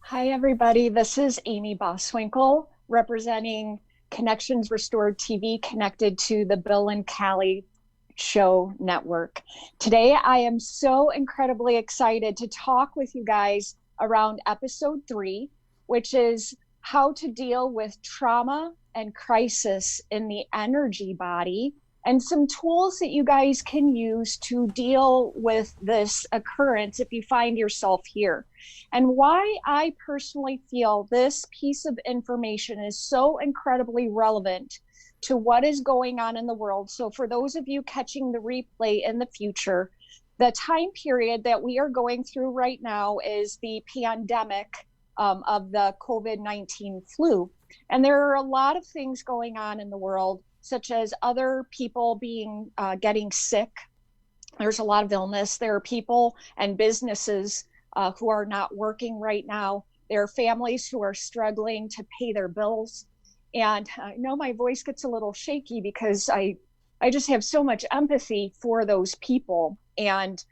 Hi, everybody. This is Amiee Boswinkle representing Connections Restored TV connected to the Bill and Callie Show Network. Today, I am so incredibly excited to talk with you guys around episode 3, which is how to deal with trauma and crisis in the energy body, and some tools that you guys can use to deal with this occurrence if you find yourself here. And why I personally feel this piece of information is so incredibly relevant to what is going on in the world. So for those of you catching the replay in the future, the time period that we are going through right now is the pandemic of the COVID-19 flu. And there are a lot of things going on in the world, such as other people getting sick. There's a lot of illness. There are people and businesses who are not working right now. There are families who are struggling to pay their bills. And I know my voice gets a little shaky because I just have so much empathy for those people. And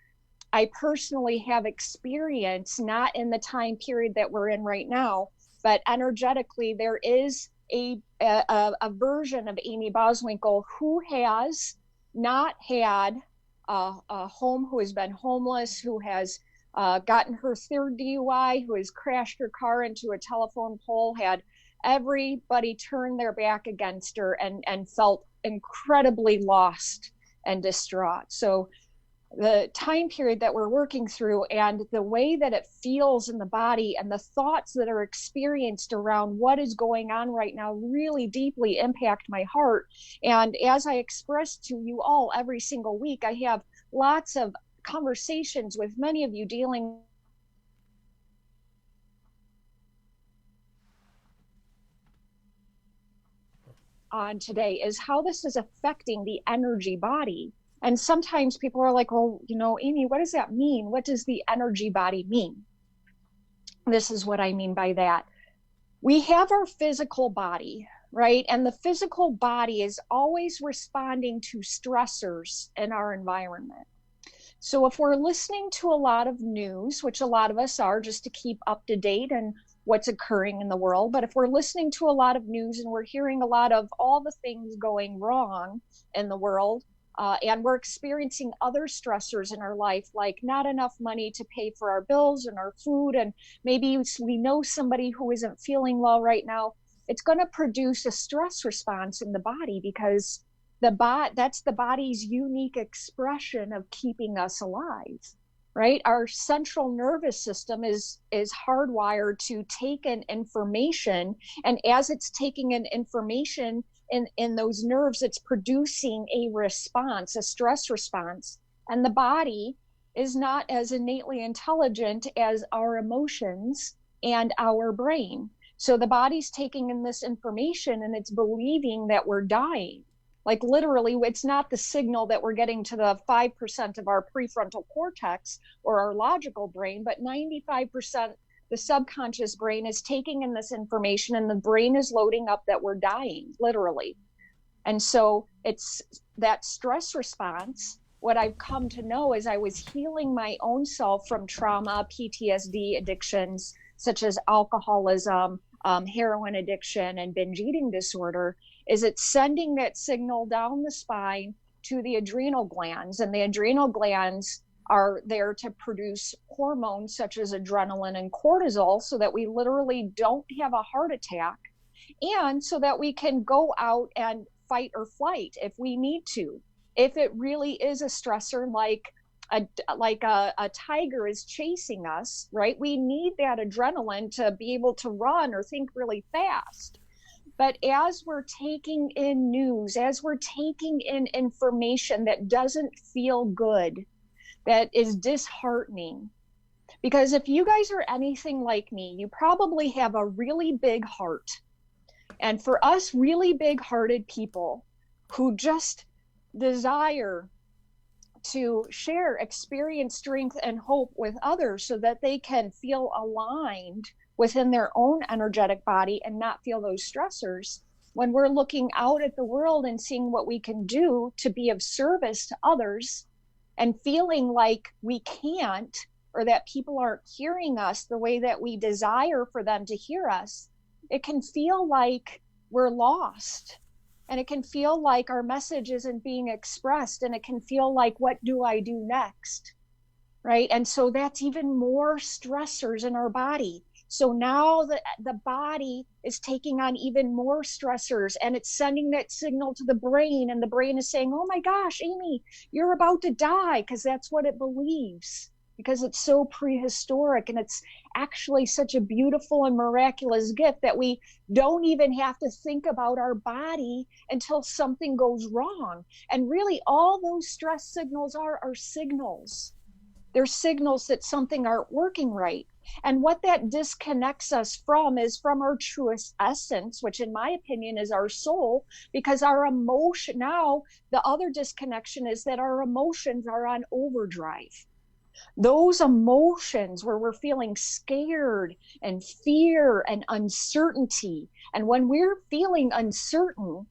I personally have experience, not in the time period that we're in right now, but energetically, there is a version of Amiee Boswinkle who has not had a home, who has been homeless, who has gotten her third DUI, who has crashed her car into a telephone pole, had everybody turn their back against her, and felt incredibly lost and distraught. So the time period that we're working through and the way that it feels in the body and the thoughts that are experienced around what is going on right now really deeply impact my heart. And as I express to you all every single week, I have lots of conversations with many of you dealing on today is how this is affecting the energy body. And sometimes people are like, well, Amiee, what does that mean? What does the energy body mean? This is what I mean by that. We have our physical body, right? And the physical body is always responding to stressors in our environment. So if we're listening to a lot of news, which a lot of us are, just to keep up to date and what's occurring in the world, but if we're listening to a lot of news and we're hearing a lot of all the things going wrong in the world, and we're experiencing other stressors in our life, like not enough money to pay for our bills and our food, and maybe we know somebody who isn't feeling well right now, it's going to produce a stress response in the body because that's the body's unique expression of keeping us alive, right? Our central nervous system is hardwired to take in information, and as it's taking in information in those nerves, it's producing a response, a stress response. And the body is not as innately intelligent as our emotions and our brain. So the body's taking in this information and it's believing that we're dying. Like literally, it's not the signal that we're getting to the 5% of our prefrontal cortex or our logical brain, but 95%, the subconscious brain is taking in this information and the brain is loading up that we're dying, literally. And so it's that stress response. What I've come to know is I was healing my own self from trauma, PTSD, addictions, such as alcoholism, heroin addiction, and binge eating disorder, is it's sending that signal down the spine to the adrenal glands. And the adrenal glands are there to produce hormones such as adrenaline and cortisol so that we literally don't have a heart attack, and so that we can go out and fight or flight if we need to. If it really is a stressor, like a tiger is chasing us, right? We need that adrenaline to be able to run or think really fast. But as we're taking in news, as we're taking in information that doesn't feel good, that is disheartening, because if you guys are anything like me, you probably have a really big heart. And for us really big-hearted people who just desire to share experience, strength, and hope with others so that they can feel aligned within their own energetic body and not feel those stressors, when we're looking out at the world and seeing what we can do to be of service to others and feeling like we can't, or that people aren't hearing us the way that we desire for them to hear us, it can feel like we're lost. And it can feel like our message isn't being expressed. And it can feel like, what do I do next? Right? And so that's even more stressors in our body. So now the body is taking on even more stressors, and it's sending that signal to the brain, and the brain is saying, oh my gosh, Amiee, you're about to die, because that's what it believes, because it's so prehistoric. And it's actually such a beautiful and miraculous gift that we don't even have to think about our body until something goes wrong. And really, all those stress signals are signals. They're signals that something aren't working right. And what that disconnects us from is from our truest essence, which in my opinion is our soul, because our emotion, now the other disconnection is that our emotions are on overdrive. Those emotions where we're feeling scared and fear and uncertainty. And when we're feeling uncertain,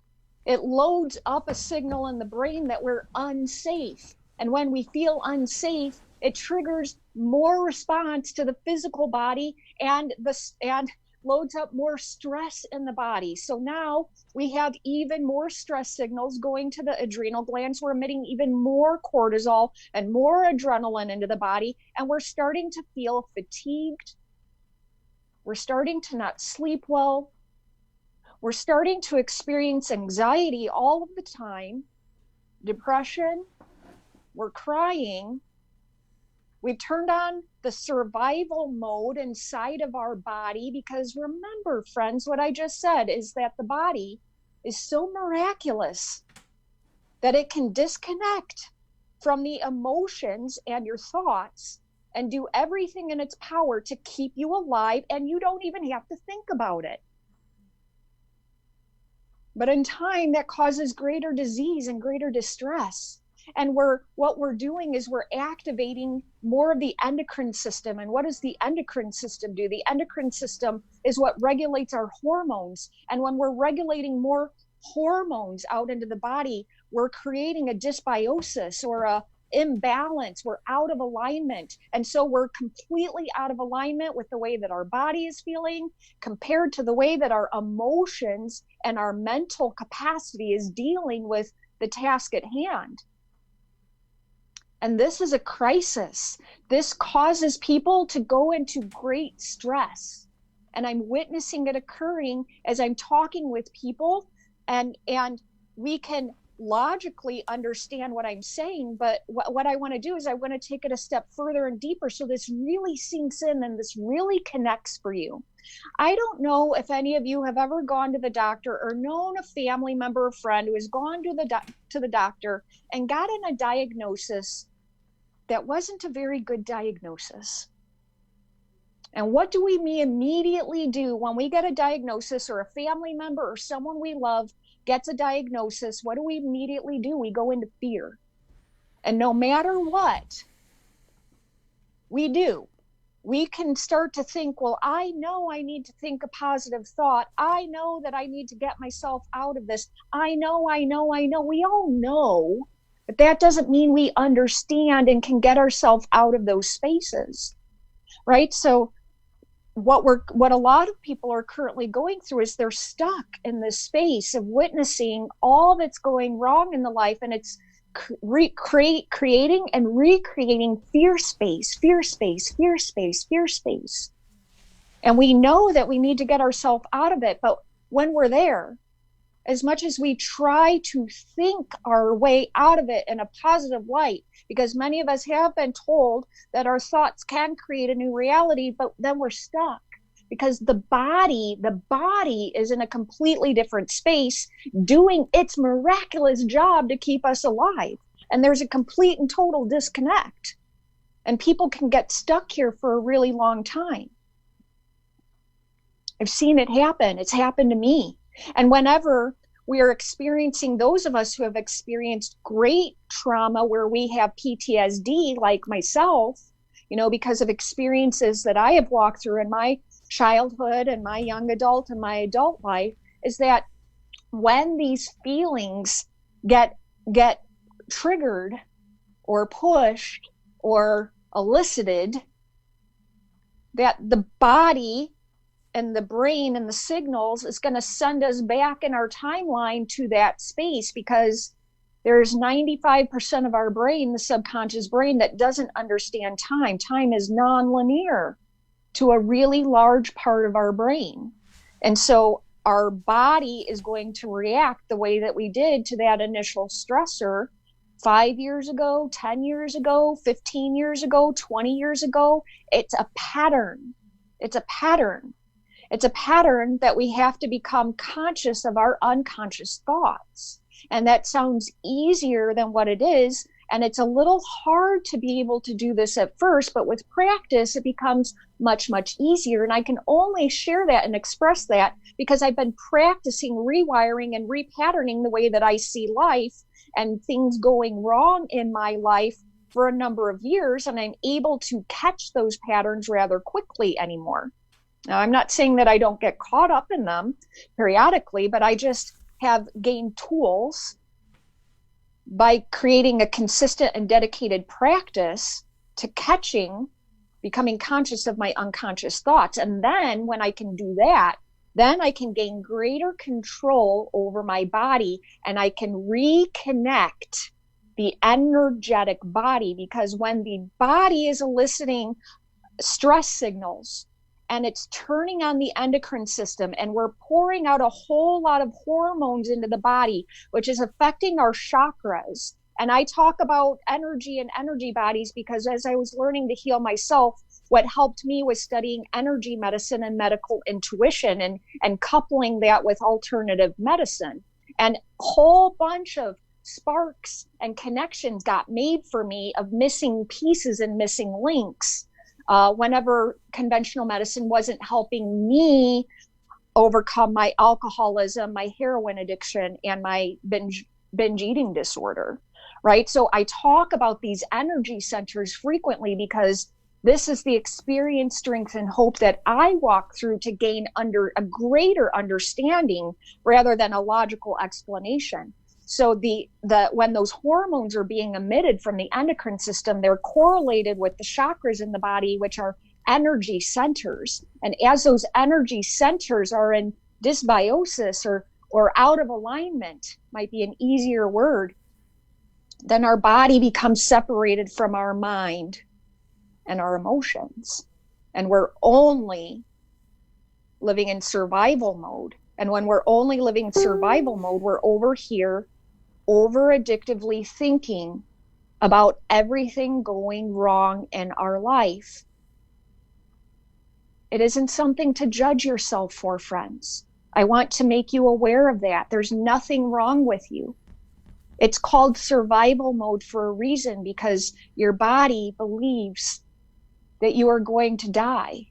it loads up a signal in the brain that we're unsafe. And when we feel unsafe, it triggers more response to the physical body and loads up more stress in the body. So now we have even more stress signals going to the adrenal glands. We're emitting even more cortisol and more adrenaline into the body. And we're starting to feel fatigued. We're starting to not sleep well. We're starting to experience anxiety all of the time, depression. We're crying. We've turned on the survival mode inside of our body, because remember, friends, what I just said is that the body is so miraculous that it can disconnect from the emotions and your thoughts and do everything in its power to keep you alive, and you don't even have to think about it. But in time, that causes greater disease and greater distress. And what we're doing is we're activating more of the endocrine system. And what does the endocrine system do? The endocrine system is what regulates our hormones. And when we're regulating more hormones out into the body, we're creating a dysbiosis or a imbalance. We're out of alignment. And so we're completely out of alignment with the way that our body is feeling compared to the way that our emotions and our mental capacity is dealing with the task at hand. And this is a crisis. This causes people to go into great stress. And I'm witnessing it occurring as I'm talking with people, and we can logically understand what I'm saying, but what I want to do is I want to take it a step further and deeper so this really sinks in and this really connects for you. I don't know if any of you have ever gone to the doctor or known a family member or friend who has gone to the doctor and gotten a diagnosis that wasn't a very good diagnosis. And what do we immediately do when we get a diagnosis, or a family member or someone we love gets a diagnosis? What do we immediately do? We go into fear. And no matter what we do, we can start to think, well, I know I need to think a positive thought. I know that I need to get myself out of this. I know. We all know. But that doesn't mean we understand and can get ourselves out of those spaces, right? So what a lot of people are currently going through is they're stuck in this space of witnessing all that's going wrong in the life, and it's creating and recreating fear space. And we know that we need to get ourselves out of it, but when we're there, as much as we try to think our way out of it in a positive light, because many of us have been told that our thoughts can create a new reality, but then we're stuck because the body is in a completely different space doing its miraculous job to keep us alive. And there's a complete and total disconnect. And people can get stuck here for a really long time. I've seen it happen. It's happened to me. And whenever we are experiencing, those of us who have experienced great trauma where we have PTSD, like myself, because of experiences that I have walked through in my childhood and my young adult and my adult life, is that when these feelings get triggered or pushed or elicited that the body and the brain and the signals is going to send us back in our timeline to that space, because there's 95% of our brain, the subconscious brain, that doesn't understand time. Time is non-linear to a really large part of our brain. And so our body is going to react the way that we did to that initial stressor 5 years ago, 10 years ago, 15 years ago, 20 years ago. It's a pattern. It's a pattern. It's a pattern that we have to become conscious of our unconscious thoughts. And that sounds easier than what it is. And it's a little hard to be able to do this at first, but with practice, it becomes much, much easier. And I can only share that and express that because I've been practicing rewiring and repatterning the way that I see life and things going wrong in my life for a number of years. And I'm able to catch those patterns rather quickly anymore. Now, I'm not saying that I don't get caught up in them periodically, but I just have gained tools by creating a consistent and dedicated practice to becoming conscious of my unconscious thoughts. And then when I can do that, then I can gain greater control over my body, and I can reconnect the energetic body, because when the body is eliciting stress signals and it's turning on the endocrine system, and we're pouring out a whole lot of hormones into the body, which is affecting our chakras. And I talk about energy and energy bodies because as I was learning to heal myself, what helped me was studying energy medicine and medical intuition and coupling that with alternative medicine. And a whole bunch of sparks and connections got made for me of missing pieces and missing links. Whenever conventional medicine wasn't helping me overcome my alcoholism, my heroin addiction, and my binge eating disorder, right? So I talk about these energy centers frequently because this is the experience, strength, and hope that I walk through to gain under a greater understanding rather than a logical explanation. So when those hormones are being emitted from the endocrine system, they're correlated with the chakras in the body, which are energy centers. And as those energy centers are in dysbiosis or out of alignment, might be an easier word, then our body becomes separated from our mind and our emotions. And we're only living in survival mode. And when we're only living in survival mode, we're over here over addictively thinking about everything going wrong in our life. It isn't something to judge yourself for, friends. I want to make you aware of that. There's nothing wrong with you. It's called survival mode for a reason, because your body believes that you are going to die.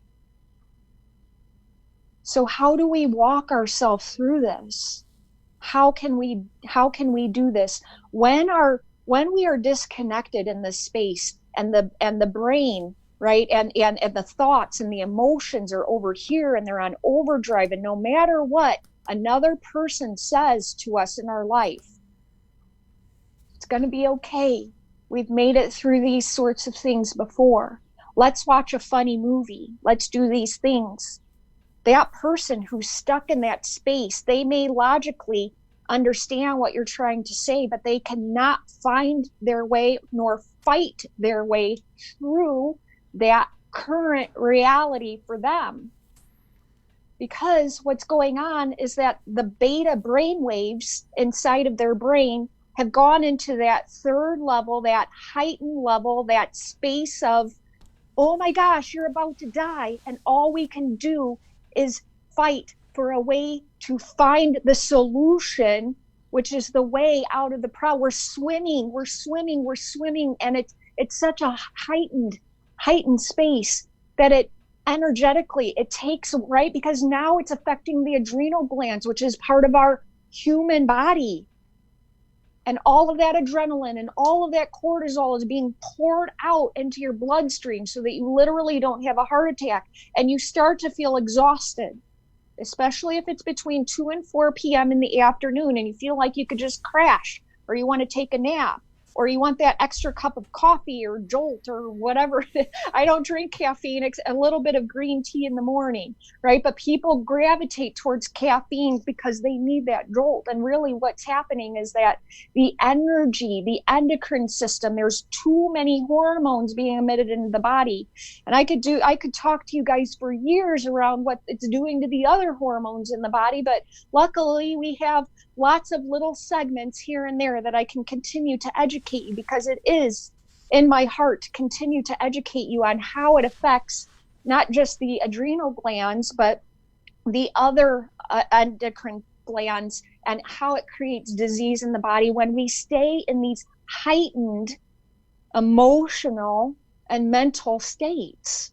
So how do we walk ourselves through this? How can we do this when we are disconnected in this space, and the brain, right, and the thoughts and the emotions are over here and they're on overdrive, and no matter what another person says to us in our life, it's going to be okay. We've made it through these sorts of things before. Let's watch a funny movie. Let's do these things. That person who's stuck in that space, they may logically understand what you're trying to say, but they cannot find their way nor fight their way through that current reality for them. Because what's going on is that the beta brain waves inside of their brain have gone into that third level, that heightened level, that space of, oh my gosh, you're about to die. And all we can do is fight for a way to find the solution, which is the way out of the problem. We're swimming. And it's such a heightened space that it energetically, it takes, right? Because now it's affecting the adrenal glands, which is part of our human body. And all of that adrenaline and all of that cortisol is being poured out into your bloodstream so that you literally don't have a heart attack. And you start to feel exhausted, especially if it's between 2 and 4 p.m. in the afternoon and you feel like you could just crash or you want to take a nap. or you want that extra cup of coffee or jolt or whatever. I don't drink caffeine, a little bit of green tea in the morning, right? But people gravitate towards caffeine because they need that jolt. And really what's happening is that the energy, the endocrine system, there's too many hormones being emitted into the body. And I could talk to you guys for years around what it's doing to the other hormones in the body, but luckily we have lots of little segments here and there that I can continue to educate you, because it is in my heart to continue to educate you on how it affects not just the adrenal glands, but the other endocrine glands, and how it creates disease in the body when we stay in these heightened emotional and mental states.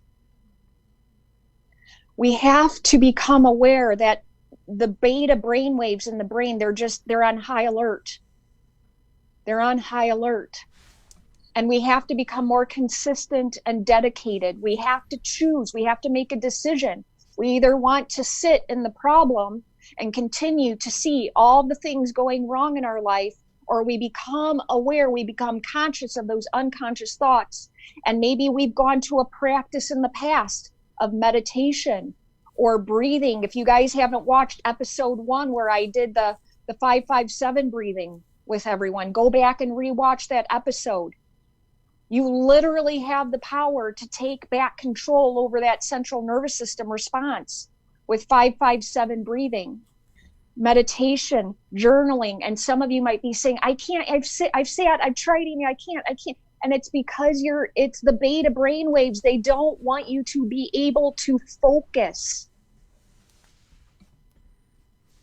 We have to become aware that the beta brainwaves in the brain, they're on high alert. They're on high alert. And we have to become more consistent and dedicated. We have to choose. We have to make a decision. We either want to sit in the problem and continue to see all the things going wrong in our life, or we become aware, we become conscious of those unconscious thoughts. And maybe we've gone to a practice in the past of meditation or breathing. If you guys haven't watched episode 1 where I did the 5-5-7 breathing with everyone, go back and rewatch that episode. You literally have the power to take back control over that central nervous system response with 5-5-7 breathing, meditation, journaling. And some of you might be saying, I can't, I've tried, Amy, I can't. And it's because it's the beta brain waves. They don't want you to be able to focus.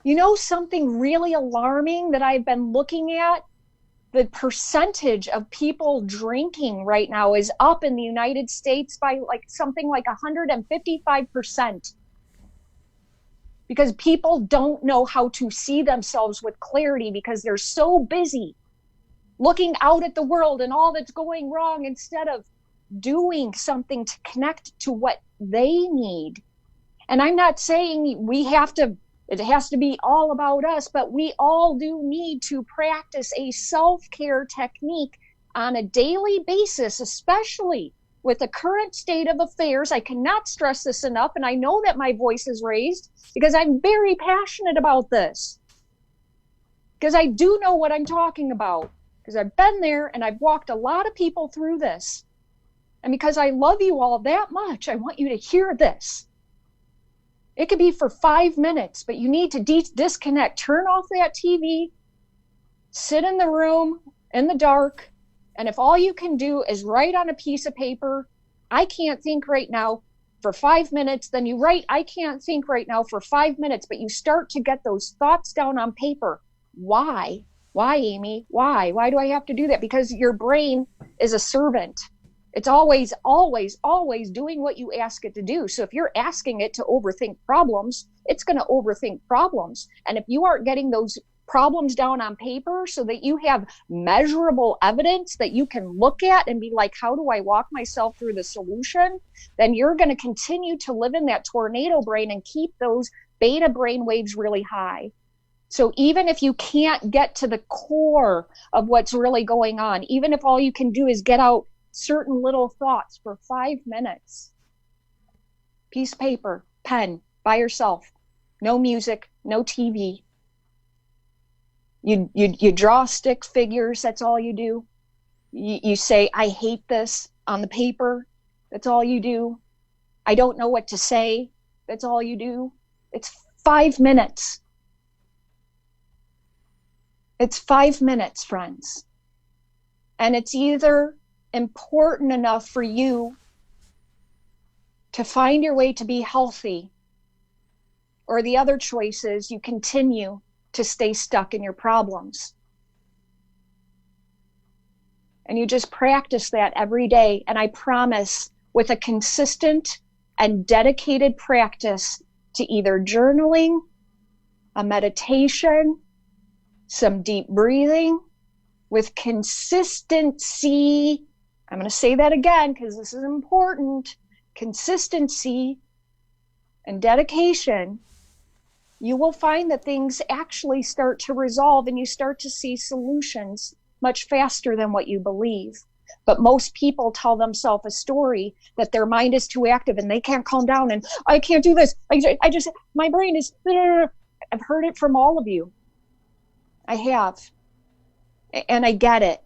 You know something really alarming that I've been looking at? The percentage of people drinking right now is up in the United States by something like 155%. Because people don't know how to see themselves with clarity, because they're so busy looking out at the world and all that's going wrong instead of doing something to connect to what they need. And I'm not saying it has to be all about us, but we all do need to practice a self-care technique on a daily basis, especially with the current state of affairs. I cannot stress this enough, and I know that my voice is raised because I'm very passionate about this, because I do know what I'm talking about, because I've been there and I've walked a lot of people through this. And because I love you all that much, I want you to hear this. It could be for 5 minutes, but you need to disconnect. Turn off that TV, sit in the room in the dark, and if all you can do is write on a piece of paper, I can't think right now for 5 minutes, then you write, I can't think right now for 5 minutes, but you start to get those thoughts down on paper. Why? Why, Amy? Why? Why do I have to do that? Because your brain is a servant. It's always, always, always doing what you ask it to do. So if you're asking it to overthink problems, it's going to overthink problems. And if you aren't getting those problems down on paper so that you have measurable evidence that you can look at and be like, how do I walk myself through the solution? Then you're going to continue to live in that tornado brain and keep those beta brain waves really high. So even if you can't get to the core of what's really going on, even if all you can do is get out certain little thoughts for 5 minutes, piece of paper, pen, by yourself, no music, no TV. You draw stick figures, that's all you do. You say, I hate this on the paper, that's all you do. I don't know what to say, that's all you do. It's 5 minutes. It's 5 minutes, friends. And it's either important enough for you to find your way to be healthy, or the other choice is you continue to stay stuck in your problems. And you just practice that every day. And I promise, with a consistent and dedicated practice to either journaling, a meditation, some deep breathing, with consistency, I'm going to say that again because this is important, consistency and dedication, you will find that things actually start to resolve and you start to see solutions much faster than what you believe. But most people tell themselves a story that their mind is too active and they can't calm down, and I can't do this. My brain is, I've heard it from all of you. I have. And I get it.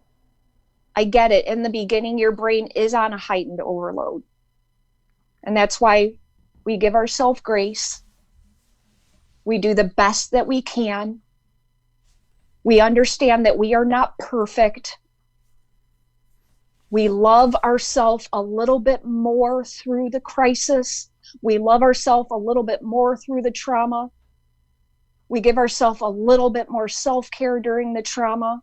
I get it. In the beginning, your brain is on a heightened overload. And that's why we give ourselves grace. We do the best that we can. We understand that we are not perfect. We love ourselves a little bit more through the crisis. We love ourselves a little bit more through the trauma. We give ourselves a little bit more self-care during the trauma.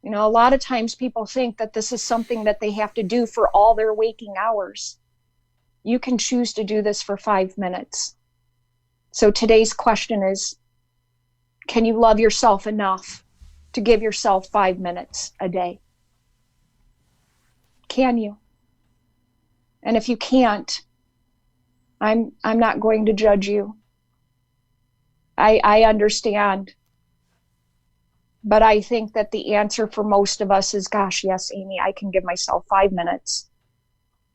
You know, a lot of times people think that this is something that they have to do for all their waking hours. You can choose to do this for 5 minutes. So today's question is, can you love yourself enough to give yourself 5 minutes a day? Can you? And if you can't, I'm not going to judge you. I understand. But I think that the answer for most of us is, gosh, yes, Amy, I can give myself 5 minutes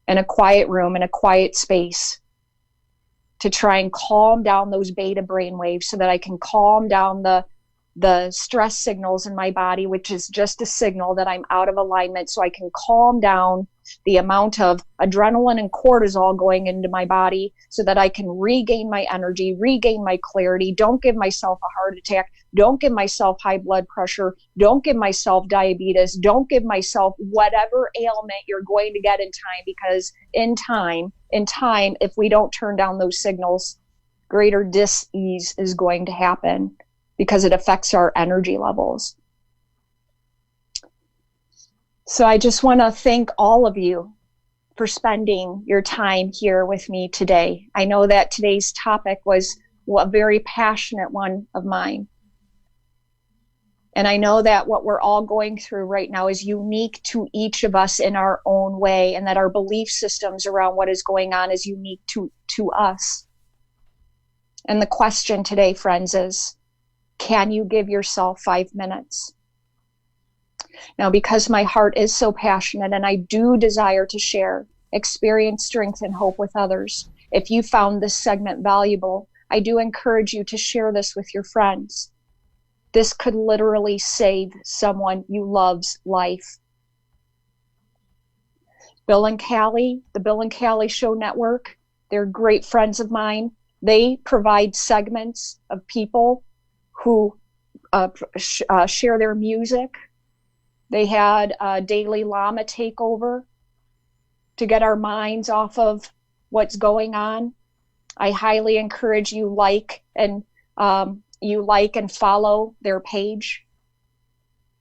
in a quiet room, in a quiet space, to try and calm down those beta brain waves so that I can calm down the stress signals in my body, which is just a signal that I'm out of alignment, so I can calm down the amount of adrenaline and cortisol going into my body so that I can regain my energy, regain my clarity, don't give myself a heart attack, don't give myself high blood pressure, don't give myself diabetes, don't give myself whatever ailment you're going to get in time, because in time, if we don't turn down those signals, greater dis-ease is going to happen because it affects our energy levels. So I just want to thank all of you for spending your time here with me today. I know that today's topic was a very passionate one of mine. And I know that what we're all going through right now is unique to each of us in our own way, and that our belief systems around what is going on is unique to us. And the question today, friends, is, can you give yourself 5 minutes? Now, because my heart is so passionate and I do desire to share experience, strength, and hope with others, if you found this segment valuable, I do encourage you to share this with your friends. This could literally save someone you love's life. Bill and Callie, the Bill and Callie Show Network, they're great friends of mine. They provide segments of people who share their music. They had a daily llama takeover to get our minds off of what's going on. I highly encourage you like and follow their page.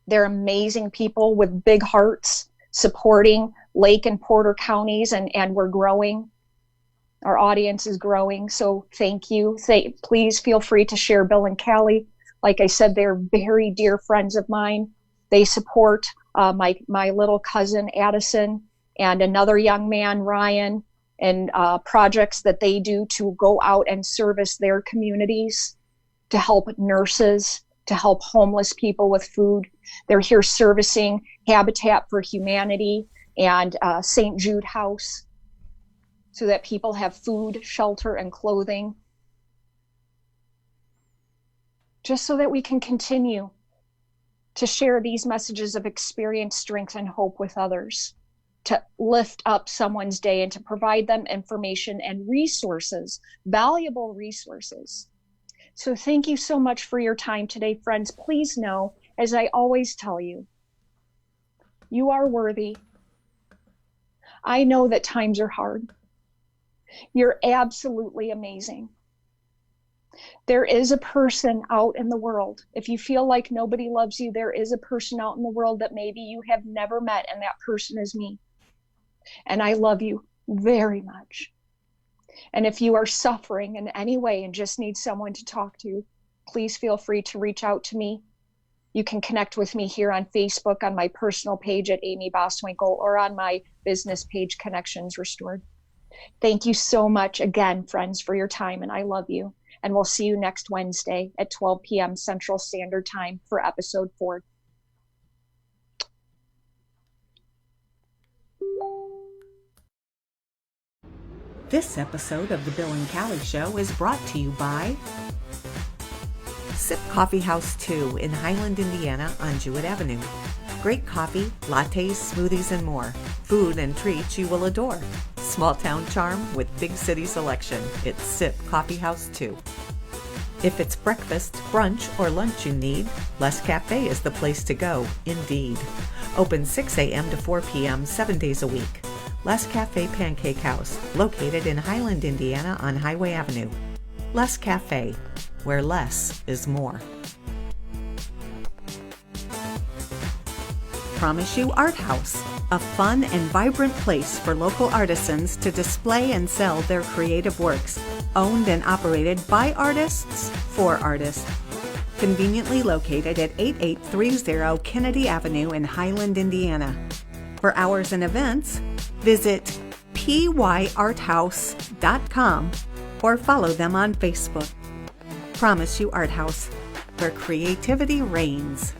They're amazing people with big hearts supporting Lake and Porter counties, and we're growing. Our audience is growing, so thank you. Please feel free to share Bill and Callie. Like I said, they're very dear friends of mine. They support my little cousin Addison and another young man, Ryan, and projects that they do to go out and service their communities, to help nurses, to help homeless people with food. They're here servicing Habitat for Humanity and St. Jude House so that people have food, shelter, and clothing, just so that we can continue to share these messages of experience, strength, and hope with others, to lift up someone's day and to provide them information and resources, valuable resources. So thank you so much for your time today, friends. Please know, as I always tell you, you are worthy. I know that times are hard. You're absolutely amazing. There is a person out in the world. If you feel like nobody loves you, there is a person out in the world that maybe you have never met, and that person is me. And I love you very much. And if you are suffering in any way and just need someone to talk to, please feel free to reach out to me. You can connect with me here on Facebook on my personal page at Amiee Boswinkle, or on my business page, Connections Restored. Thank you so much again, friends, for your time, and I love you. And we'll see you next Wednesday at 12 p.m. Central Standard Time for episode 4. This episode of The Bill and Callie Show is brought to you by Sip Coffee House 2 in Highland, Indiana on Jewett Avenue. Great coffee, lattes, smoothies, and more. Food and treats you will adore. Small town charm with big city selection. It's Sip Coffee House 2. If it's breakfast, brunch, or lunch you need, Les Cafe is the place to go, indeed. Open 6 a.m. to 4 p.m. 7 days a week. Les Cafe Pancake House, located in Highland, Indiana on Highway Avenue. Les Cafe, where less is more. Promise You Art House, a fun and vibrant place for local artisans to display and sell their creative works, owned and operated by artists for artists. Conveniently located at 8830 Kennedy Avenue in Highland, Indiana. For hours and events, visit pyarthouse.com or follow them on Facebook. Promise You Art House, where creativity reigns.